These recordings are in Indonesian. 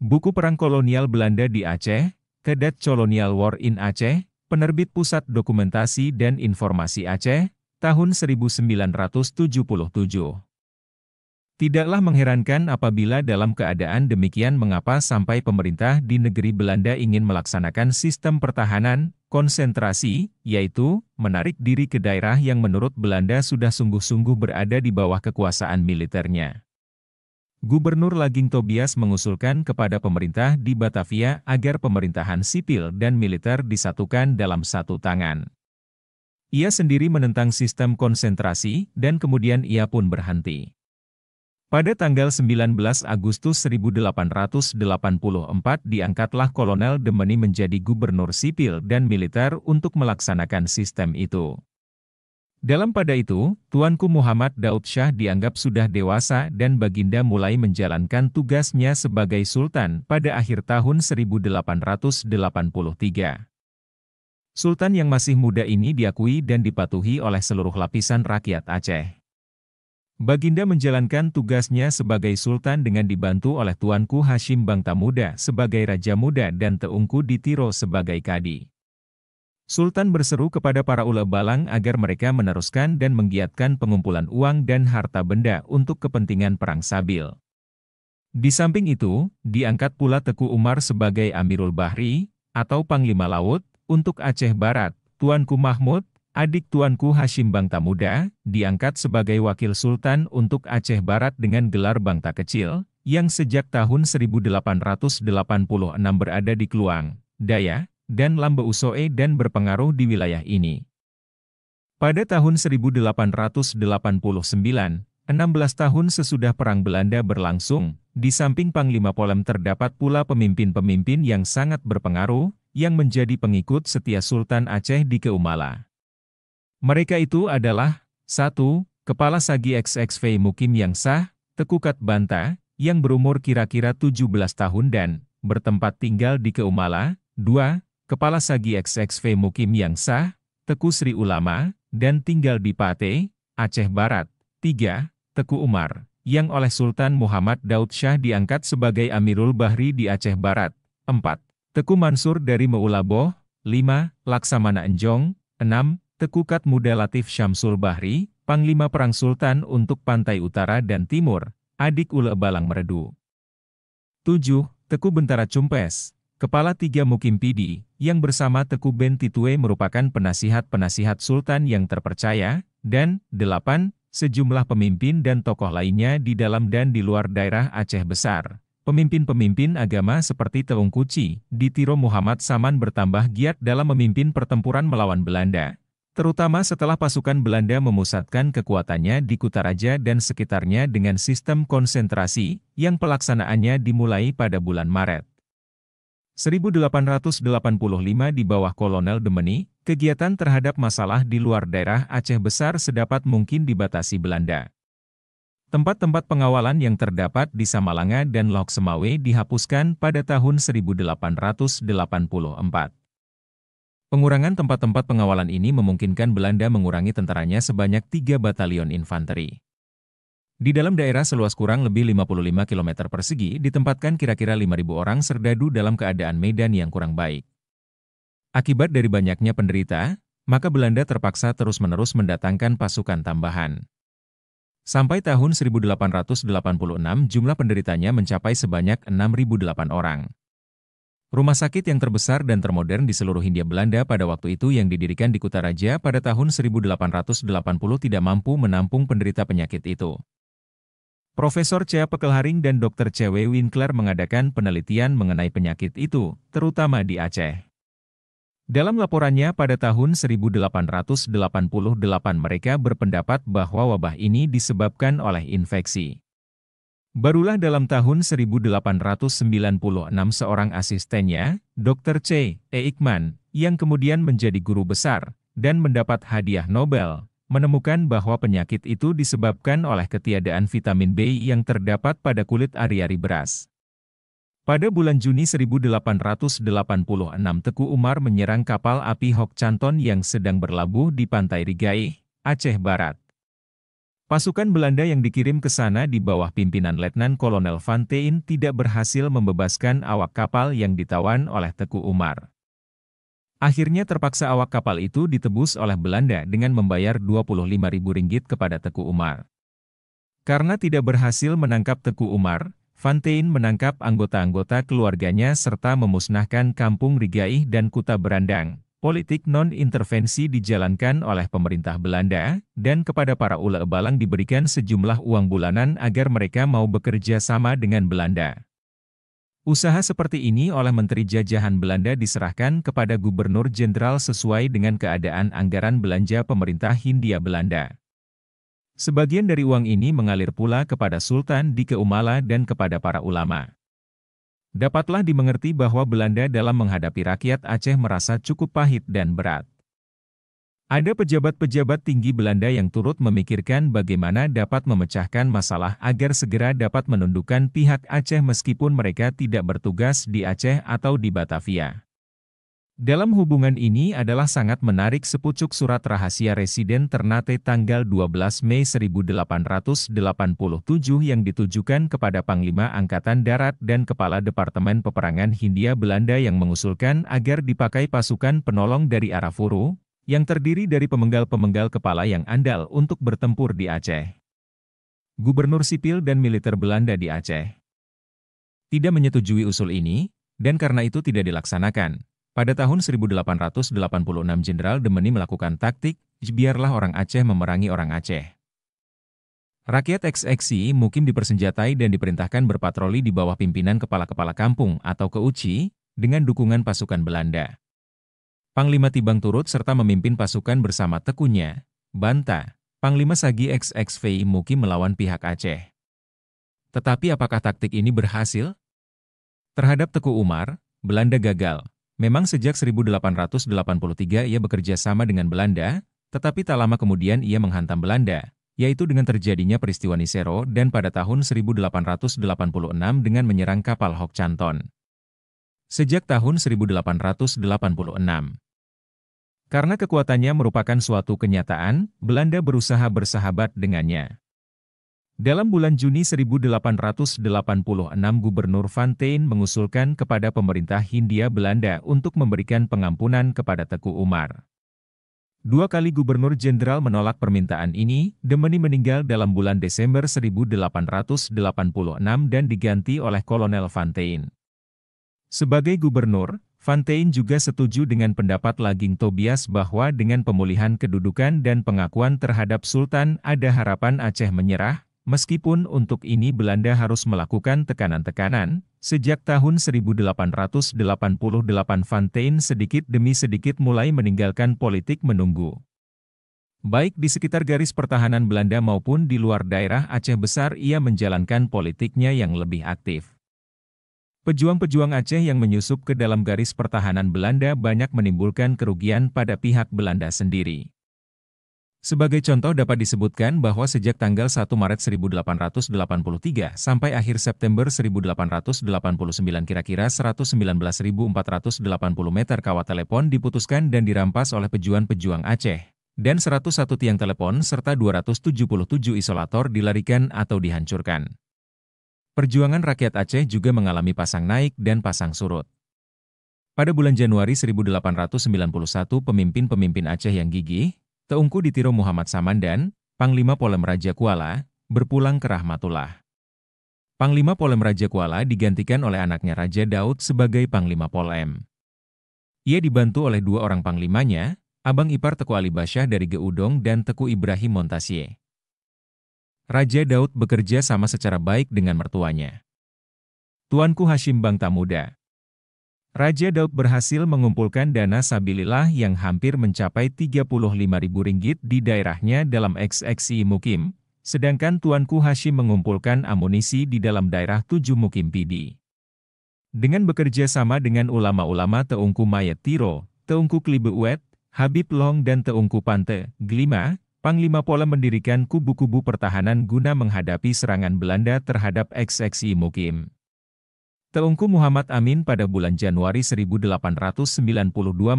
Buku Perang Kolonial Belanda di Aceh, Cadet Colonial War in Aceh, Penerbit Pusat Dokumentasi dan Informasi Aceh, tahun 1977. Tidaklah mengherankan apabila dalam keadaan demikian mengapa sampai pemerintah di negeri Belanda ingin melaksanakan sistem pertahanan, konsentrasi, yaitu, menarik diri ke daerah yang menurut Belanda sudah sungguh-sungguh berada di bawah kekuasaan militernya. Gubernur Laging Tobias mengusulkan kepada pemerintah di Batavia agar pemerintahan sipil dan militer disatukan dalam satu tangan. Ia sendiri menentang sistem konsentrasi, dan kemudian ia pun berhenti. Pada tanggal 19 Agustus 1884 diangkatlah Kolonel Demeni menjadi gubernur sipil dan militer untuk melaksanakan sistem itu. Dalam pada itu, Tuanku Muhammad Daud Shah dianggap sudah dewasa dan Baginda mulai menjalankan tugasnya sebagai Sultan pada akhir tahun 1883. Sultan yang masih muda ini diakui dan dipatuhi oleh seluruh lapisan rakyat Aceh. Baginda menjalankan tugasnya sebagai Sultan dengan dibantu oleh Tuanku Hashim Bangtamuda sebagai Raja Muda dan Teungku Ditiro sebagai Kadi. Sultan berseru kepada para ule balang agar mereka meneruskan dan menggiatkan pengumpulan uang dan harta benda untuk kepentingan Perang Sabil. Di samping itu, diangkat pula Teku Umar sebagai Amirul Bahri, atau Panglima Laut, untuk Aceh Barat. Tuanku Mahmud, adik Tuanku Hashim Bangtamuda, diangkat sebagai Wakil Sultan untuk Aceh Barat dengan gelar Bangta Kecil, yang sejak tahun 1886 berada di Kluang, Daya, dan Lambe Usoe dan berpengaruh di wilayah ini. Pada tahun 1889, 16 tahun sesudah Perang Belanda berlangsung, di samping Panglima Polem terdapat pula pemimpin-pemimpin yang sangat berpengaruh, yang menjadi pengikut setia Sultan Aceh di Keumala. Mereka itu adalah 1. Kepala Sagi XXV Mukim Yang Sah, Tekukat Banta, yang berumur kira-kira 17 tahun dan bertempat tinggal di Keumala. 2. Kepala Sagi XXV Mukim Yang Sah, Teku Sri Ulama, dan tinggal di Pate, Aceh Barat. 3. Teku Umar, yang oleh Sultan Muhammad Daud Shah diangkat sebagai Amirul Bahri di Aceh Barat. 4. Teku Mansur dari Meulaboh. 5. Laksamana Enjong. 6. Tekukat Muda Latif Syamsul Bahri, Panglima Perang Sultan untuk Pantai Utara dan Timur, adik ule balang Meredu. 7. Teku Bentara Cumpes, Kepala 3 Mukim Pidi, yang bersama Teku Ben Titue merupakan penasihat-penasihat Sultan yang terpercaya, dan 8. Sejumlah pemimpin dan tokoh lainnya di dalam dan di luar daerah Aceh Besar. Pemimpin-pemimpin agama seperti Teungku Ci, Ditiro Muhammad Saman bertambah giat dalam memimpin pertempuran melawan Belanda, terutama setelah pasukan Belanda memusatkan kekuatannya di Kutaraja dan sekitarnya dengan sistem konsentrasi, yang pelaksanaannya dimulai pada bulan Maret 1885 di bawah Kolonel Demeni. Kegiatan terhadap masalah di luar daerah Aceh Besar sedapat mungkin dibatasi Belanda. Tempat-tempat pengawalan yang terdapat di Samalanga dan Lok Semawe dihapuskan pada tahun 1884. Pengurangan tempat-tempat pengawalan ini memungkinkan Belanda mengurangi tentaranya sebanyak 3 batalion infanteri. Di dalam daerah seluas kurang lebih 55 km persegi ditempatkan kira-kira 5.000 orang serdadu dalam keadaan medan yang kurang baik. Akibat dari banyaknya penderita, maka Belanda terpaksa terus-menerus mendatangkan pasukan tambahan. Sampai tahun 1886 jumlah penderitanya mencapai sebanyak 6.008 orang. Rumah sakit yang terbesar dan termodern di seluruh Hindia Belanda pada waktu itu yang didirikan di Kutaraja pada tahun 1880 tidak mampu menampung penderita penyakit itu. Profesor C. Pekelharing dan Dr. C. W. Winkler mengadakan penelitian mengenai penyakit itu, terutama di Aceh. Dalam laporannya pada tahun 1888 mereka berpendapat bahwa wabah ini disebabkan oleh infeksi. Barulah dalam tahun 1896 seorang asistennya, Dr. C. E. Ikman, yang kemudian menjadi guru besar, dan mendapat hadiah Nobel, menemukan bahwa penyakit itu disebabkan oleh ketiadaan vitamin B yang terdapat pada kulit ari-ari beras. Pada bulan Juni 1886 Teku Umar menyerang kapal api Hok Canton yang sedang berlabuh di Pantai Rigai, Aceh Barat. Pasukan Belanda yang dikirim ke sana di bawah pimpinan Letnan Kolonel Van Teyn tidak berhasil membebaskan awak kapal yang ditawan oleh Teku Umar. Akhirnya terpaksa awak kapal itu ditebus oleh Belanda dengan membayar Rp25.000 kepada Teku Umar. Karena tidak berhasil menangkap Teku Umar, Van Teyn menangkap anggota-anggota keluarganya serta memusnahkan kampung Rigaih dan Kuta Berandang. Politik non-intervensi dijalankan oleh pemerintah Belanda, dan kepada para ule balang diberikan sejumlah uang bulanan agar mereka mau bekerja sama dengan Belanda. Usaha seperti ini oleh Menteri Jajahan Belanda diserahkan kepada Gubernur Jenderal sesuai dengan keadaan anggaran belanja pemerintah Hindia Belanda. Sebagian dari uang ini mengalir pula kepada Sultan di Keumala dan kepada para ulama. Dapatlah dimengerti bahwa Belanda dalam menghadapi rakyat Aceh merasa cukup pahit dan berat. Ada pejabat-pejabat tinggi Belanda yang turut memikirkan bagaimana dapat memecahkan masalah agar segera dapat menundukkan pihak Aceh meskipun mereka tidak bertugas di Aceh atau di Batavia. Dalam hubungan ini adalah sangat menarik sepucuk surat rahasia Residen Ternate tanggal 12 Mei 1887 yang ditujukan kepada Panglima Angkatan Darat dan Kepala Departemen Peperangan Hindia Belanda yang mengusulkan agar dipakai pasukan penolong dari Arafuru, yang terdiri dari pemenggal-pemenggal kepala yang andal untuk bertempur di Aceh. Gubernur sipil dan militer Belanda di Aceh tidak menyetujui usul ini, dan karena itu tidak dilaksanakan. Pada tahun 1886 Jenderal Demeni melakukan taktik, biarlah orang Aceh memerangi orang Aceh. Rakyat XXI Mukim dipersenjatai dan diperintahkan berpatroli di bawah pimpinan kepala-kepala kampung atau keuci, dengan dukungan pasukan Belanda. Panglima Tibang turut serta memimpin pasukan bersama Tekunya, Banta, Panglima Sagi XXVI Mukim melawan pihak Aceh. Tetapi apakah taktik ini berhasil? Terhadap Teku Umar, Belanda gagal. Memang sejak 1883 ia bekerja sama dengan Belanda, tetapi tak lama kemudian ia menghantam Belanda, yaitu dengan terjadinya peristiwa Nisero dan pada tahun 1886 dengan menyerang kapal Hoek Canton. Sejak tahun 1886. Karena kekuatannya merupakan suatu kenyataan, Belanda berusaha bersahabat dengannya. Dalam bulan Juni 1886 Gubernur Van Teyn mengusulkan kepada pemerintah Hindia Belanda untuk memberikan pengampunan kepada Teku Umar. 2 kali Gubernur Jenderal menolak permintaan ini, Demeni meninggal dalam bulan Desember 1886 dan diganti oleh Kolonel Van Teyn. Sebagai gubernur, Van Teyn juga setuju dengan pendapat Laging Tobias bahwa dengan pemulihan kedudukan dan pengakuan terhadap Sultan ada harapan Aceh menyerah. Meskipun untuk ini Belanda harus melakukan tekanan-tekanan, sejak tahun 1888 Van Teyn sedikit demi sedikit mulai meninggalkan politik menunggu. Baik di sekitar garis pertahanan Belanda maupun di luar daerah Aceh Besar ia menjalankan politiknya yang lebih aktif. Pejuang-pejuang Aceh yang menyusup ke dalam garis pertahanan Belanda banyak menimbulkan kerugian pada pihak Belanda sendiri. Sebagai contoh dapat disebutkan bahwa sejak tanggal 1 Maret 1883 sampai akhir September 1889 kira-kira 119.480 meter kawat telepon diputuskan dan dirampas oleh pejuang-pejuang Aceh, dan 101 tiang telepon serta 277 isolator dilarikan atau dihancurkan. Perjuangan rakyat Aceh juga mengalami pasang naik dan pasang surut. Pada bulan Januari 1891 pemimpin-pemimpin Aceh yang gigih, Teungku Ditiro Muhammad Samandan, Panglima Polem Raja Kuala, berpulang ke Rahmatullah. Panglima Polem Raja Kuala digantikan oleh anaknya Raja Daud sebagai Panglima Polem. Ia dibantu oleh 2 orang panglimanya, abang ipar Teku Ali Basyah dari Geudong dan Teku Ibrahim Montasie. Raja Daud bekerja sama secara baik dengan mertuanya, Tuanku Hashim Bangtamuda. Raja Daud berhasil mengumpulkan dana sabilillah yang hampir mencapai Rp35.000 di daerahnya dalam XXI Mukim, sedangkan Tuanku Hashim mengumpulkan amunisi di dalam daerah 7 Mukim Pidi. Dengan bekerja sama dengan ulama-ulama Teungku Mayet Tiro, Teungku Klibe Uet, Habib Long dan Teungku Pante, Glima, Panglima Polem mendirikan kubu-kubu pertahanan guna menghadapi serangan Belanda terhadap XXI Mukim. Teungku Muhammad Amin pada bulan Januari 1892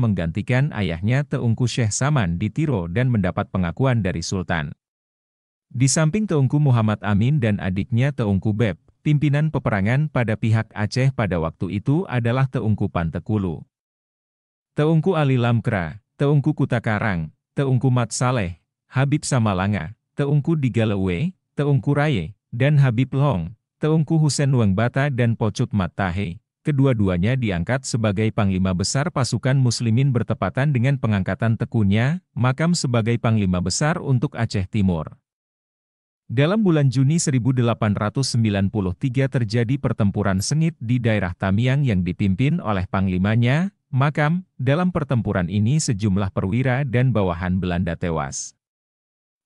menggantikan ayahnya Teungku Syekh Saman di Tiro dan mendapat pengakuan dari Sultan. Di samping Teungku Muhammad Amin dan adiknya Teungku Beb, pimpinan peperangan pada pihak Aceh pada waktu itu adalah Teungku Pantekulu, Teungku Ali Lamkra, Teungku Kutakarang, Teungku Mat Saleh, Habib Samalanga, Teungku Digalewe, Teungku Raye, dan Habib Long, Teungku Husen Wengbata dan Pocut Mat Tahe. Kedua-duanya diangkat sebagai Panglima Besar pasukan Muslimin bertepatan dengan pengangkatan Tekunya, makam sebagai Panglima Besar untuk Aceh Timur. Dalam bulan Juni 1893 terjadi pertempuran sengit di daerah Tamiang yang dipimpin oleh panglimanya, Makam. Dalam pertempuran ini sejumlah perwira dan bawahan Belanda tewas.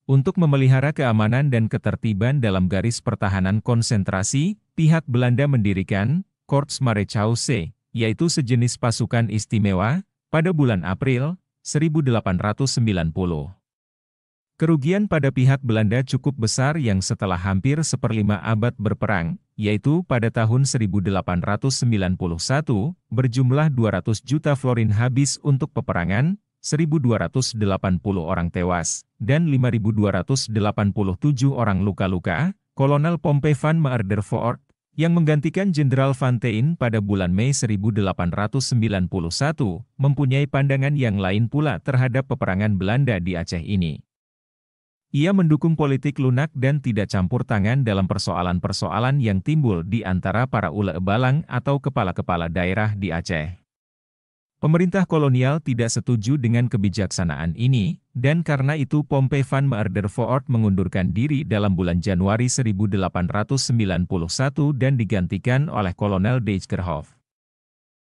Untuk memelihara keamanan dan ketertiban dalam garis pertahanan konsentrasi, pihak Belanda mendirikan Korps Marechausee, yaitu sejenis pasukan istimewa, pada bulan April 1890. Kerugian pada pihak Belanda cukup besar yang setelah hampir seperlima abad berperang, yaitu pada tahun 1891, berjumlah 200 juta florin habis untuk peperangan, 1.280 orang tewas, dan 5.287 orang luka-luka. Kolonel Pompey van Meerdervoort, yang menggantikan Jenderal Van Teyn pada bulan Mei 1891, mempunyai pandangan yang lain pula terhadap peperangan Belanda di Aceh ini. Ia mendukung politik lunak dan tidak campur tangan dalam persoalan-persoalan yang timbul di antara para ule balang atau kepala-kepala daerah di Aceh. Pemerintah kolonial tidak setuju dengan kebijaksanaan ini, dan karena itu Pompey van Meerdervoort mengundurkan diri dalam bulan Januari 1891 dan digantikan oleh Kolonel Dijkerhoff.